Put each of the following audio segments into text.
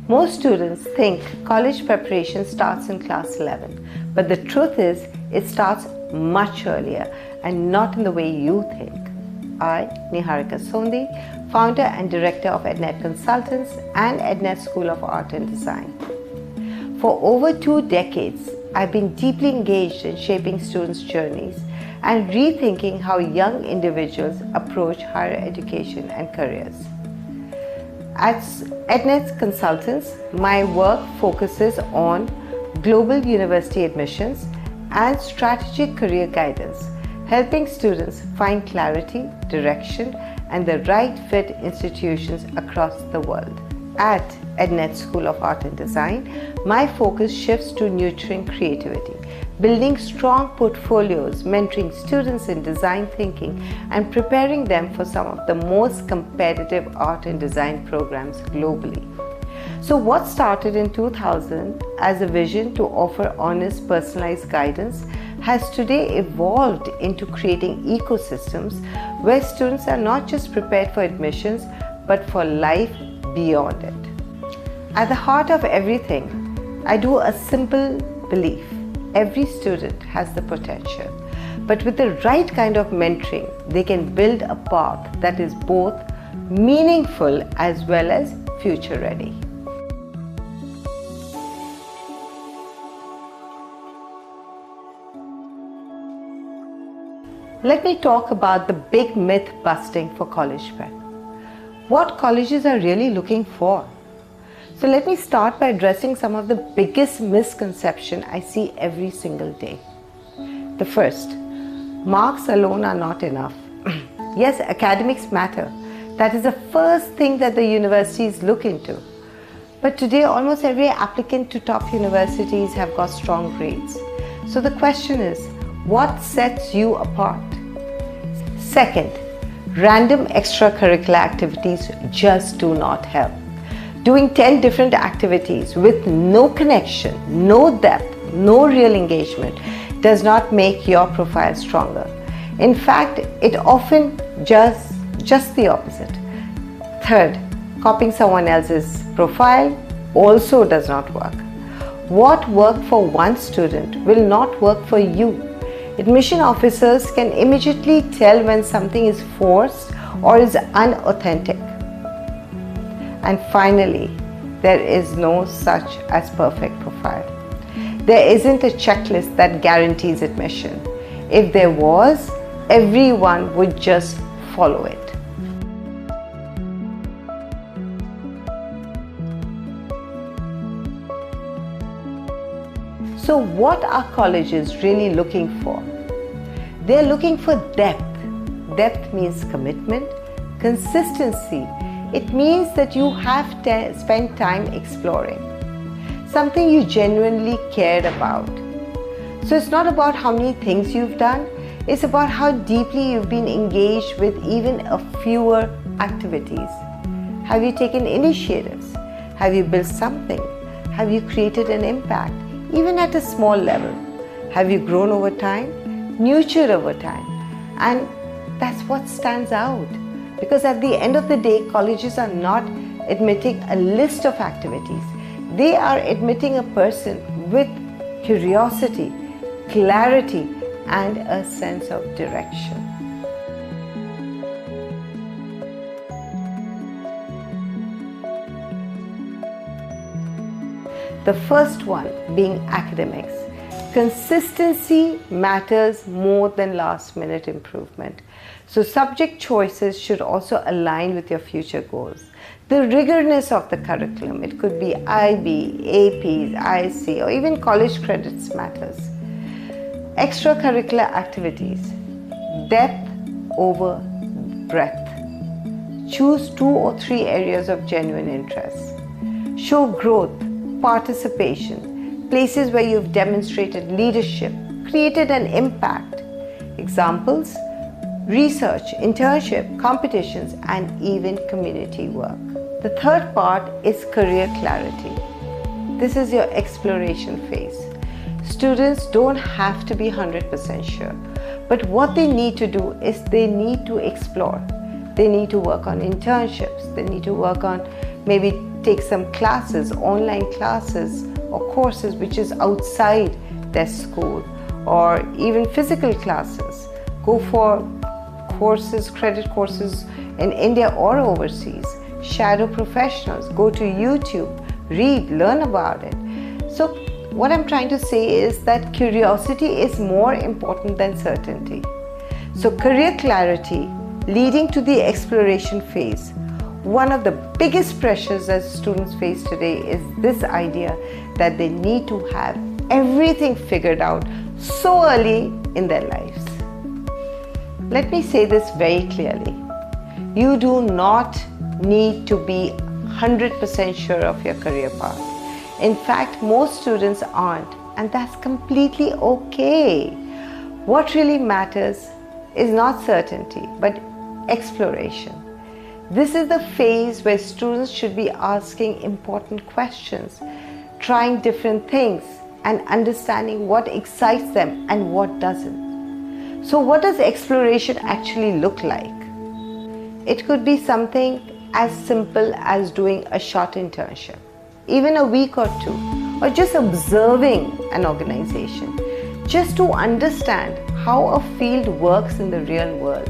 Most students think college preparation starts in class 11, but the truth is it starts much earlier and not in the way you think. I, Niharika Sondhi, founder and director of EdNet Consultants and EdNet School of Art and Design. For over 2 decades, I've been deeply engaged in shaping students' journeys and rethinking how young individuals approach higher education and careers. At EdNet Consultants, my work focuses on global university admissions and strategic career guidance, helping students find clarity, direction, and the right fit institutions across the world. At EdNet School of Art and Design, my focus shifts to nurturing creativity, building strong portfolios, mentoring students in design thinking, and preparing them for some of the most competitive art and design programs globally. So what started in 2000 as a vision to offer honest, personalized guidance has today evolved into creating ecosystems where students are not just prepared for admissions, but for life beyond it. At the heart of everything, I do a simple belief. Every student has the potential, but with the right kind of mentoring, they can build a path that is both meaningful as well as future ready. Let me talk about the big myth busting for college prep. What colleges are really looking for? So let me start by addressing some of the biggest misconceptions I see every single day. The first, marks alone are not enough. Yes, academics matter. That is the first thing that the universities look into. But today, almost every applicant to top universities have got strong grades. So the question is, what sets you apart? Second, random extracurricular activities just do not help. Doing 10 different activities with no connection, no depth, no real engagement does not make your profile stronger. In fact, it often just the opposite. Third, copying someone else's profile also does not work. What worked for one student will not work for you. Admission officers can immediately tell when something is forced or is unauthentic. And finally, there is no such as perfect profile. There isn't a checklist that guarantees admission. If there was, everyone would just follow it. So what are colleges really looking for? They're looking for depth. Depth means commitment, consistency. It means that you have spent time exploring something you genuinely cared about. So it's not about how many things you've done, it's about how deeply you've been engaged with even a fewer activities. Have you taken initiatives? Have you built something? Have you created an impact, even at a small level? Have you grown over time, nurtured over time? And that's what stands out. Because at the end of the day, colleges are not admitting a list of activities. They are admitting a person with curiosity, clarity, and a sense of direction. The first one being academics. Consistency matters more than last-minute improvement. So subject choices should also align with your future goals. The rigorousness of the curriculum, it could be IB, APs, IC, or even college credits matters. Extracurricular activities, depth over breadth. Choose 2 or 3 areas of genuine interest. Show growth, participation, places where you've demonstrated leadership, created an impact. Examples, research, internship, competitions, and even community work. The third part is career clarity. This is your exploration phase. Students don't have to be 100% sure, but what they need to do is they need to explore. They need to work on internships. They need to work on maybe take some classes, online classes or courses which is outside their school, or even physical classes. Go for courses, credit courses in India or overseas. Shadow professionals, go to YouTube, read, learn about it. So what I'm trying to say is that curiosity is more important than certainty. So career clarity leading to the exploration phase. One of the biggest pressures that students face today is this idea that they need to have everything figured out so early in their lives. Let me say this very clearly. You do not need to be 100% sure of your career path. In fact, most students aren't, and that's completely okay. What really matters is not certainty, but exploration. This is the phase where students should be asking important questions, trying different things, and understanding what excites them and what doesn't. So what does exploration actually look like? It could be something as simple as doing a short internship, even a week or two, or just observing an organization, just to understand how a field works in the real world.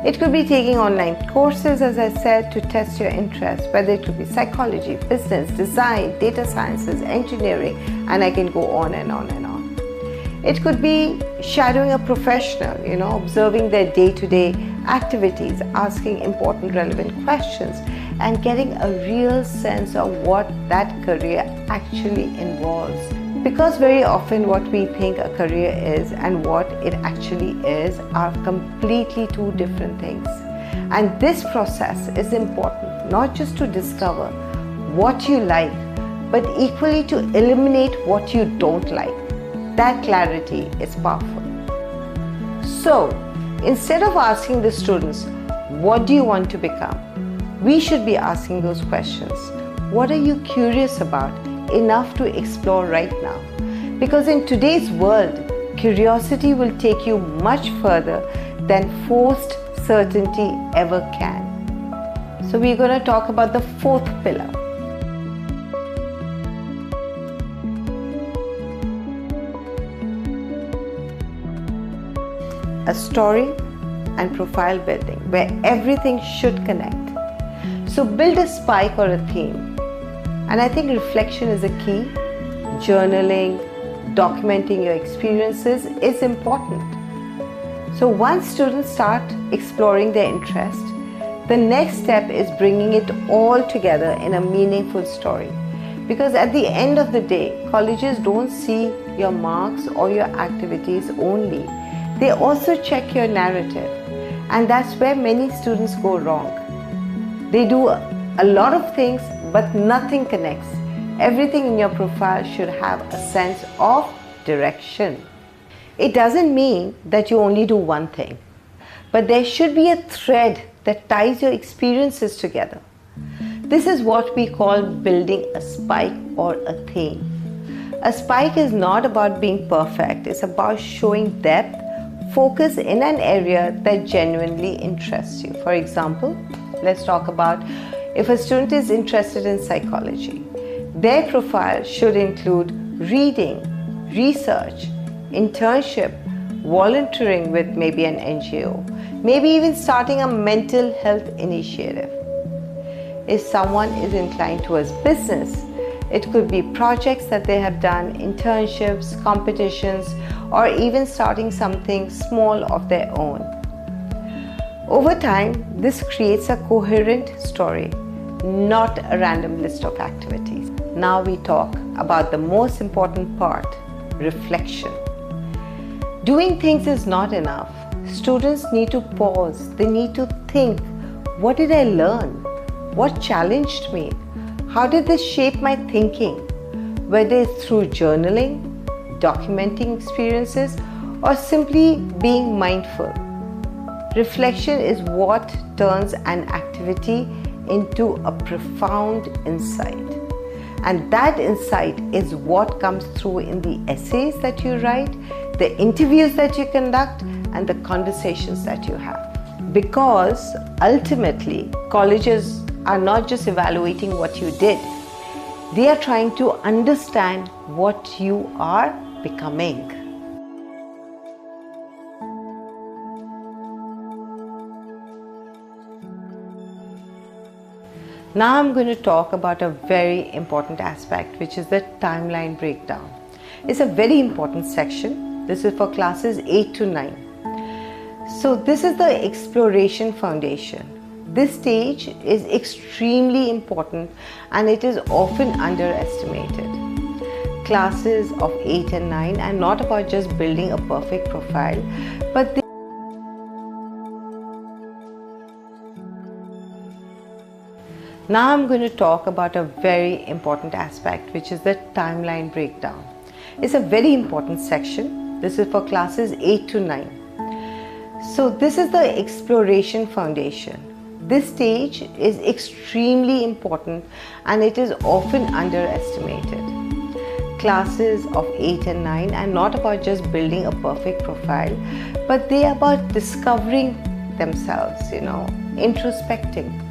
It could be taking online courses, as I said, to test your interest, whether it could be psychology, business, design, data sciences, engineering, and I can go on and on and on. It could be shadowing a professional, observing their day-to-day activities, asking important relevant questions, and getting a real sense of what that career actually involves. Because very often what we think a career is and what it actually is are completely two different things. And this process is important, not just to discover what you like, but equally to eliminate what you don't like. That clarity is powerful. So, instead of asking the students, what do you want to become? We should be asking those questions. What are you curious about enough to explore right now? Because in today's world, curiosity will take you much further than forced certainty ever can. So we're going to talk about the fourth pillar. A story and profile building where everything should connect. So build a spike or a theme. And I think reflection is a key. Journaling, documenting your experiences is important. So once students start exploring their interest, the next step is bringing it all together in a meaningful story. Because at the end of the day, colleges don't see your marks or your activities only. They also check your narrative. And that's where many students go wrong. They do a lot of things, but nothing connects. Everything in your profile should have a sense of direction. It doesn't mean that you only do one thing, but there should be a thread that ties your experiences together. This is what we call building a spike or a theme. A spike is not about being perfect, it's about showing depth, focus in an area that genuinely interests you. For example, let's talk about if a student is interested in psychology. Their profile should include reading, research, internship, volunteering with maybe an NGO, maybe even starting a mental health initiative. If someone is inclined towards business, it could be projects that they have done, internships, competitions, or even starting something small of their own. Over time, this creates a coherent story, not a random list of activities. Now we talk about the most important part, reflection. Doing things is not enough. Students need to pause. They need to think, what did I learn? What challenged me? How did this shape my thinking? Whether it's through journaling, documenting experiences, or simply being mindful. Reflection is what turns an activity into a profound insight. And that insight is what comes through in the essays that you write, the interviews that you conduct, and the conversations that you have. Because ultimately, colleges are not just evaluating what you did. They are trying to understand what you are becoming. Now I'm going to talk about a very important aspect, which is the timeline breakdown. It's a very important section. This is for classes 8 to 9. So this is the exploration foundation. This stage is extremely important and it is often underestimated. Classes of 8 and 9 are not about just building a perfect profile, but Now I'm going to talk about a very important aspect, which is the timeline breakdown. It's a very important section. This is for classes 8 to 9. So this is the exploration foundation. This stage is extremely important and it is often underestimated. Classes of 8 and 9 are not about just building a perfect profile, but they are about discovering themselves, introspecting.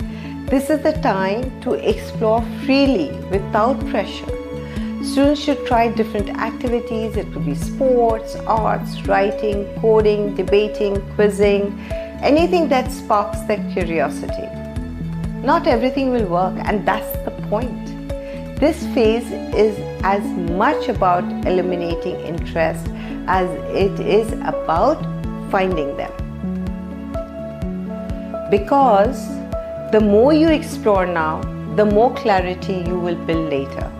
This is the time to explore freely without pressure. Students should try different activities. It could be sports, arts, writing, coding, debating, quizzing, anything that sparks their curiosity. Not everything will work, and that's the point. This phase is as much about eliminating interest as it is about finding them. Because the more you explore now, the more clarity you will build later.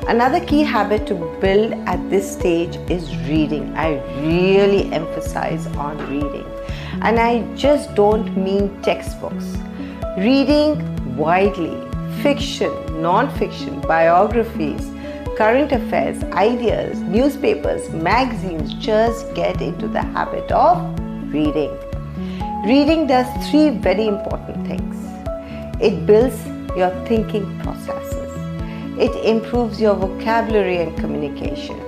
Another key habit to build at this stage is reading. I really emphasize on reading. And I just don't mean textbooks. Reading widely, fiction, non-fiction, biographies, current affairs, ideas, newspapers, magazines. Just get into the habit of reading. Reading does 3 very important things. It builds your thinking processes. It improves your vocabulary and communication.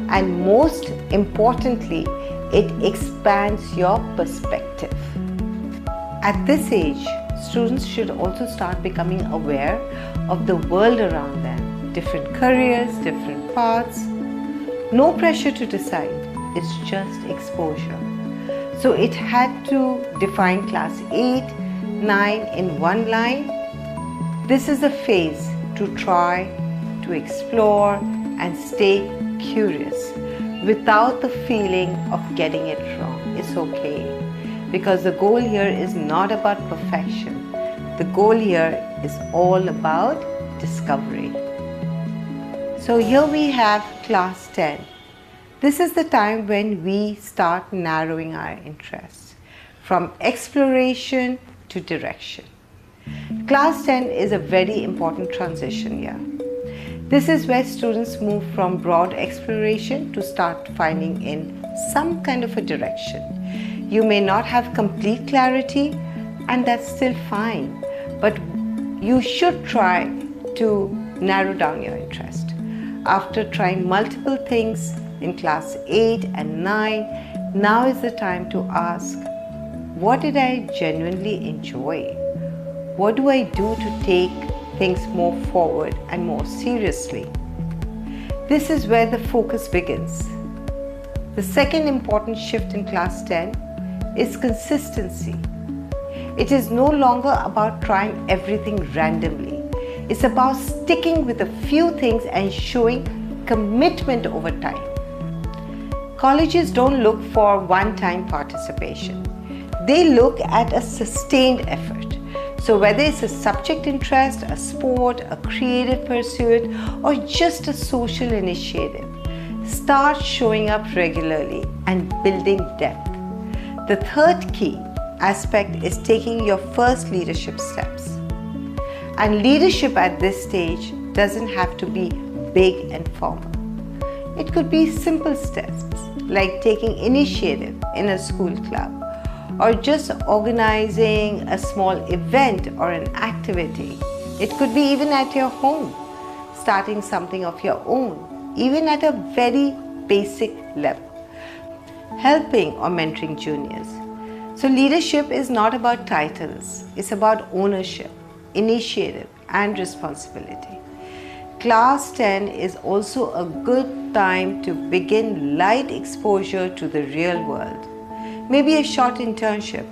And most importantly, it expands your perspective. At this age, students should also start becoming aware of the world around them. Different careers, different paths. No pressure to decide. It's just exposure. So it had to define class 8, 9 in one line. This is a phase to try, to explore and stay curious without the feeling of getting it wrong. It's okay, because the goal here is not about perfection. The goal here is all about discovery. So here we have class 10. This is the time when we start narrowing our interests from exploration to direction. Class 10 is a very important transition year. This is where students move from broad exploration to start finding in some kind of a direction. You may not have complete clarity, and that's still fine, but you should try to narrow down your interest. After trying multiple things in class 8 and 9, now is the time to ask, what did I genuinely enjoy? What do I do to take things more forward and more seriously? This is where the focus begins. The second important shift in class 10 is consistency. It is no longer about trying everything randomly. It's about sticking with a few things and showing commitment over time. Colleges don't look for one-time participation. They look at a sustained effort. So whether it's a subject interest, a sport, a creative pursuit, or just a social initiative, start showing up regularly and building depth. The third key aspect is taking your first leadership steps. And leadership at this stage doesn't have to be big and formal. It could be simple steps like taking initiative in a school club, or just organizing a small event or an activity. It could be even at your home, starting something of your own, even at a very basic level, helping or mentoring juniors. So leadership is not about titles, it's about ownership. initiative, and responsibility. Class 10 is also a good time to begin light exposure to the real world. Maybe a short internship,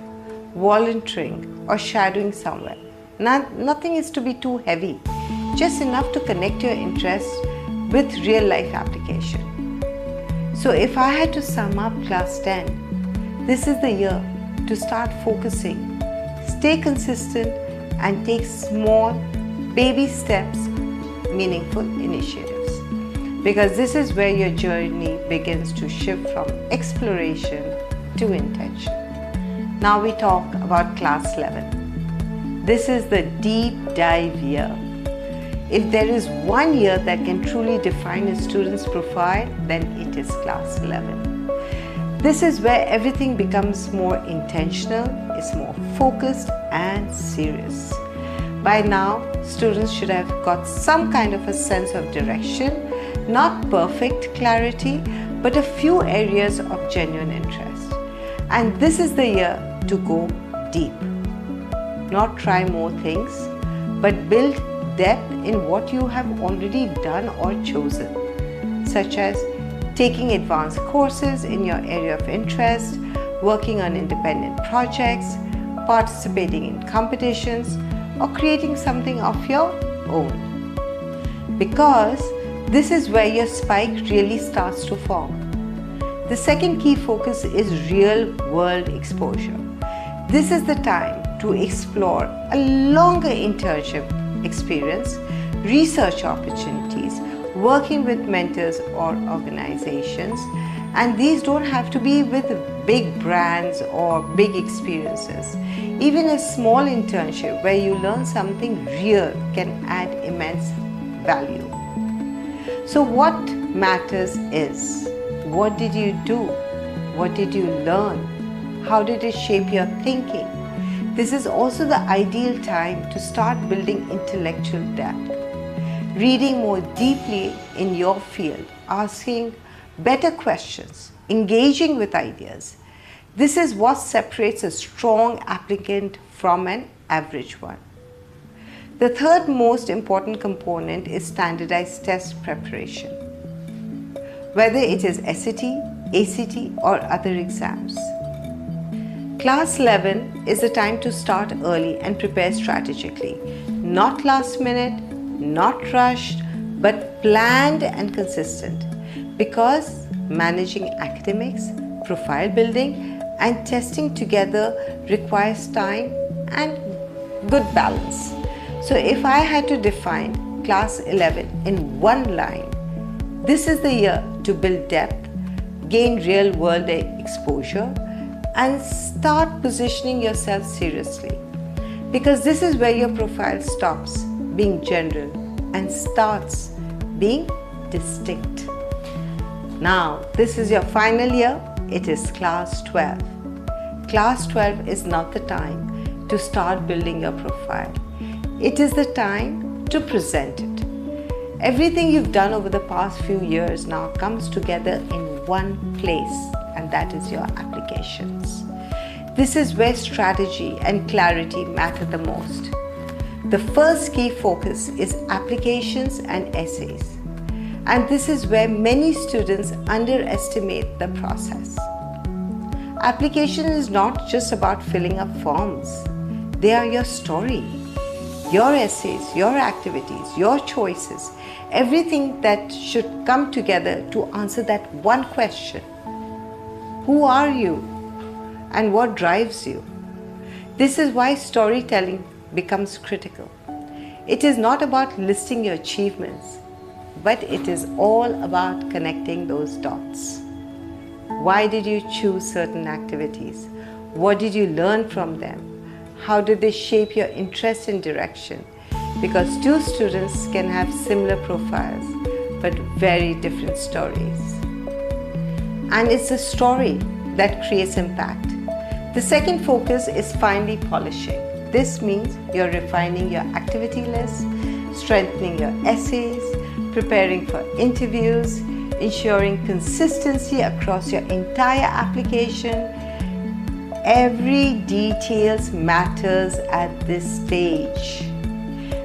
volunteering, or shadowing somewhere. Nothing is to be too heavy, just enough to connect your interest with real life application. So if I had to sum up Class 10, this is the year to start focusing, stay consistent, and take small baby steps, meaningful initiatives. Because this is where your journey begins to shift from exploration to intention. Now we talk about Class 11. This is the deep dive year. If there is one year that can truly define a student's profile, then it is Class 11. This is where everything becomes more intentional, is more focused and serious. By now, students should have got some kind of a sense of direction, not perfect clarity, but a few areas of genuine interest. And this is the year to go deep. Not try more things, but build depth in what you have already done or chosen, such as taking advanced courses in your area of interest, working on independent projects, participating in competitions, or creating something of your own. Because this is where your spike really starts to form. The second key focus is real world exposure. This is the time to explore a longer internship experience, research opportunities, working with mentors or organizations, and these don't have to be with big brands or big experiences. Even a small internship where you learn something real can add immense value. So what matters is, what did you do? What did you learn? How did it shape your thinking? This is also the ideal time to start building intellectual depth. Reading more deeply in your field, asking better questions, engaging with ideas. This is what separates a strong applicant from an average one. The third most important component is standardized test preparation. Whether it is SAT, ACT, or other exams. Class 11 is the time to start early and prepare strategically. Not last minute, not rushed, but planned and consistent. Because managing academics, profile building, and testing together requires time and good balance. So if I had to define Class 11 in one line, this is the year to build depth, gain real world exposure, and start positioning yourself seriously. Because this is where your profile stops being general and starts being distinct. Now, this is your final year. It is Class 12. Class 12 is not the time to start building your profile. It is the time to present it. Everything you've done over the past few years now comes together in one place, and that is your applications. This is where strategy and clarity matter the most. The first key focus is applications and essays. And this is where many students underestimate the process. Application is not just about filling up forms. They are your story, your essays, your activities, your choices, everything that should come together to answer that one question. Who are you and what drives you? This is why storytelling becomes critical. It is not about listing your achievements, but it is all about connecting those dots. Why did you choose certain activities? What did you learn from them? How did they shape your interest and direction? Because two students can have similar profiles, but very different stories. And it's a story that creates impact. The second focus is finely polishing. This means you're refining your activity list, strengthening your essays, preparing for interviews, ensuring consistency across your entire application. Every detail matters at this stage.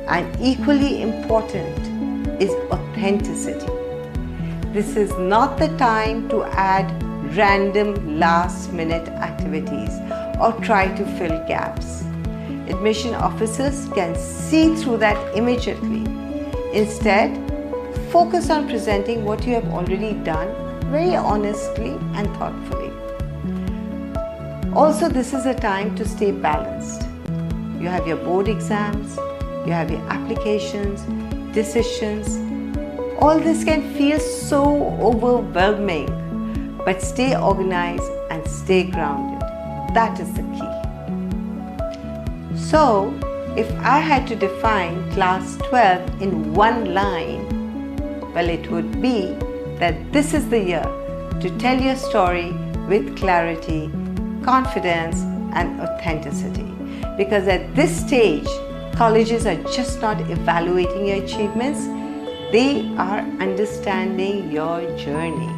And equally important is authenticity. This is not the time to add random last-minute activities or try to fill gaps. Admission officers can see through that immediately. Instead, focus on presenting what you have already done very honestly and thoughtfully. Also, this is a time to stay balanced. You have your board exams, you have your applications, decisions. All this can feel so overwhelming, but stay organized and stay grounded. That is the key. So, if I had to define class 12 in one line, well, it would be that this is the year to tell your story with clarity, confidence, and authenticity. Because at this stage, colleges are just not evaluating your achievements, they are understanding your journey.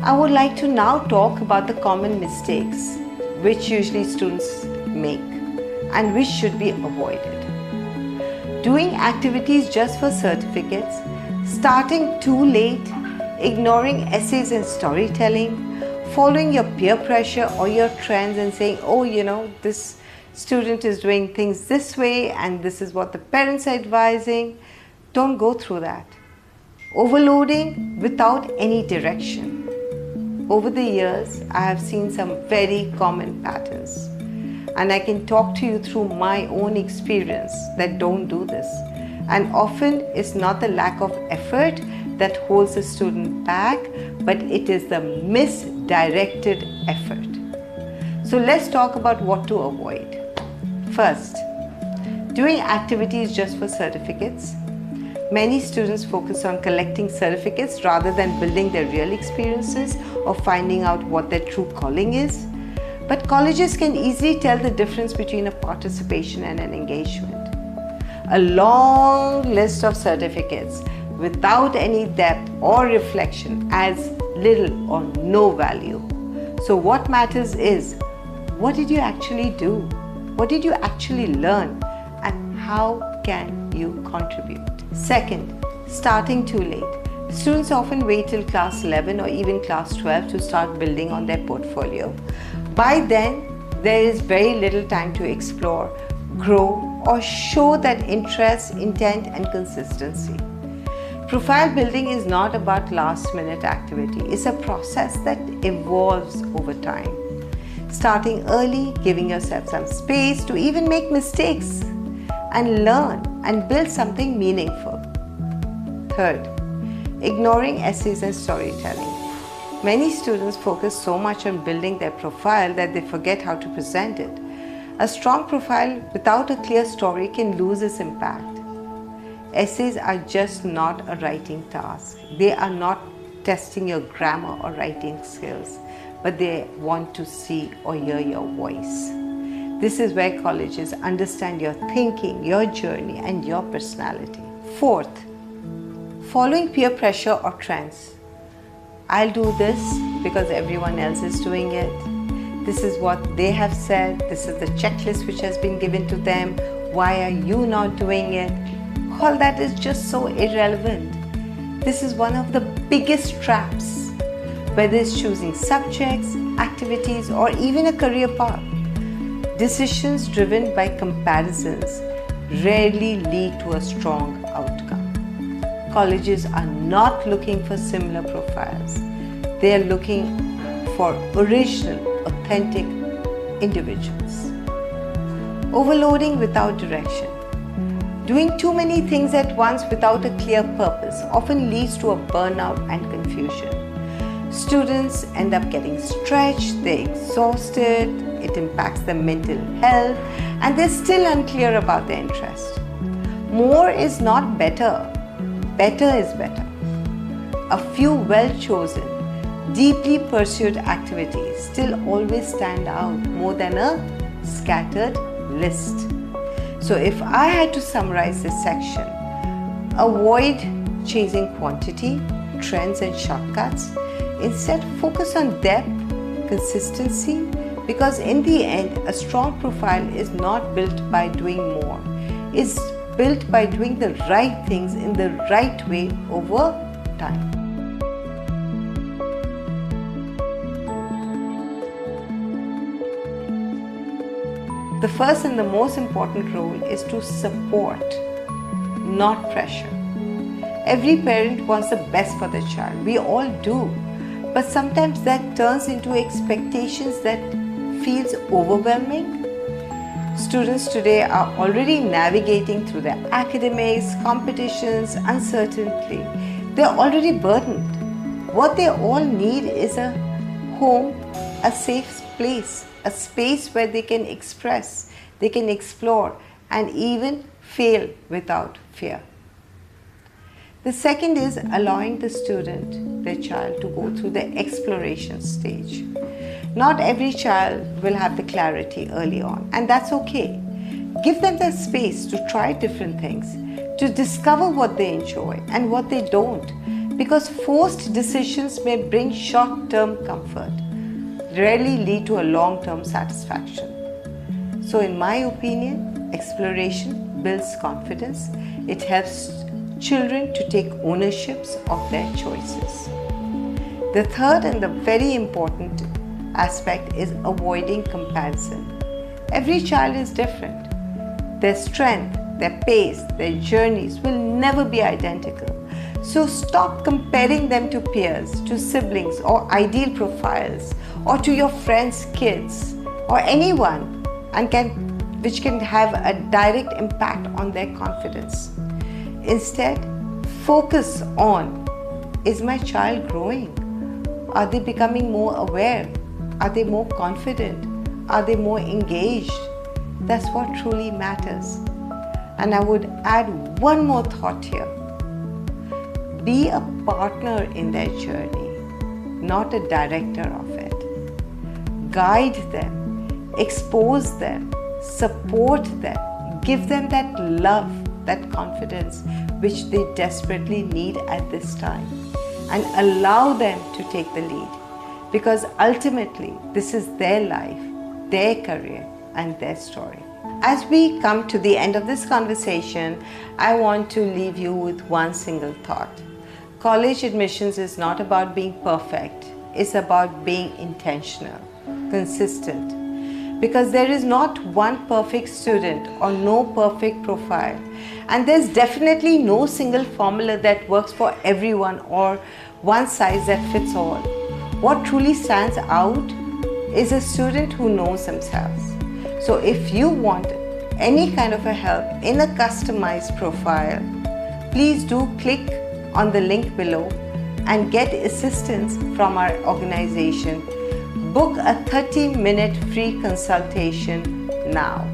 I would like to now talk about the common mistakes which usually students make and which should be avoided. Doing activities just for certificates, starting too late, ignoring essays and storytelling, following your peer pressure or your trends and saying, oh, this student is doing things this way and this is what the parents are advising. Don't go through that. Overloading without any direction. Over the years, I have seen some very common patterns, and I can talk to you through my own experience that don't do this. And often it's not the lack of effort that holds the student back, but it is the misdirected effort. So let's talk about what to avoid. First, doing activities just for certificates. Many students focus on collecting certificates rather than building their real experiences or finding out what their true calling is. But colleges can easily tell the difference between a participation and an engagement. A long list of certificates without any depth or reflection adds little or no value. So what matters is, what did you actually do? What did you actually learn? And how can you contribute? Second, starting too late. Students often wait till class 11 or even class 12 to start building on their portfolio. By then, there is very little time to explore, grow, or show that interest, intent, and consistency. Profile building is not about last-minute activity. It's a process that evolves over time. Starting early, giving yourself some space to even make mistakes and learn and build something meaningful. Third, ignoring essays and storytelling. Many students focus so much on building their profile that they forget how to present it. A strong profile without a clear story can lose its impact. Essays are just not a writing task. They are not testing your grammar or writing skills, but they want to see or hear your voice. This is where colleges understand your thinking, your journey, and your personality. Fourth, following peer pressure or trends. I'll do this because everyone else is doing it. This is what they have said. This is the checklist which has been given to them. Why are you not doing it? All that is just so irrelevant. This is one of the biggest traps, whether it's choosing subjects, activities, or even a career path. Decisions driven by comparisons rarely lead to a strong outcome. Colleges are not looking for similar profiles. They are looking for original, authentic individuals. Overloading without direction. Doing too many things at once without a clear purpose often leads to a burnout and confusion. Students end up getting stretched, they're exhausted, it impacts their mental health, and they're still unclear about their interest. More is not better. Better is better. A few well-chosen, deeply pursued activities still always stand out more than a scattered list. So if I had to summarize this section, avoid chasing quantity, trends and shortcuts. Instead, focus on depth, consistency, because in the end, a strong profile is not built by doing more. It's built by doing the right things in the right way over time. The first and the most important role is to support, not pressure. Every parent wants the best for their child. We all do. But sometimes that turns into expectations that feels overwhelming. Students today are already navigating through their academics, competitions, uncertainty. They're already burdened. What they all need is a home, a safe place, a space where they can express, they can explore, and even fail without fear. The second is allowing the student, their child, to go through the exploration stage. Not every child will have the clarity early on, and that's okay. Give them the space to try different things, to discover what they enjoy and what they don't, because forced decisions may bring short-term comfort, rarely lead to a long-term satisfaction. So in my opinion, exploration builds confidence. It helps children to take ownerships of their choices. The third and the very important aspect is avoiding comparison. Every child is different. Their strength, their pace, their journeys will never be identical. So stop comparing them to peers, to siblings or ideal profiles, or to your friends' kids, or anyone which can have a direct impact on their confidence. Instead, focus on, is my child growing? Are they becoming more aware? Are they more confident? Are they more engaged? That's what truly matters. And I would add one more thought here. Be a partner in their journey, not a director of it. Guide them, expose them, support them, give them that love, that confidence which they desperately need at this time, and allow them to take the lead, because ultimately this is their life, their career and their story. As we come to the end of this conversation, I want to leave you with one single thought. College admissions is not about being perfect, it's about being intentional, consistent, because there is not one perfect student or no perfect profile, and there's definitely no single formula that works for everyone or one size that fits all. What truly stands out is a student who knows themselves. So if you want any kind of a help in a customized profile, please do click on the link below and get assistance from our organization. Book a 30-minute free consultation now.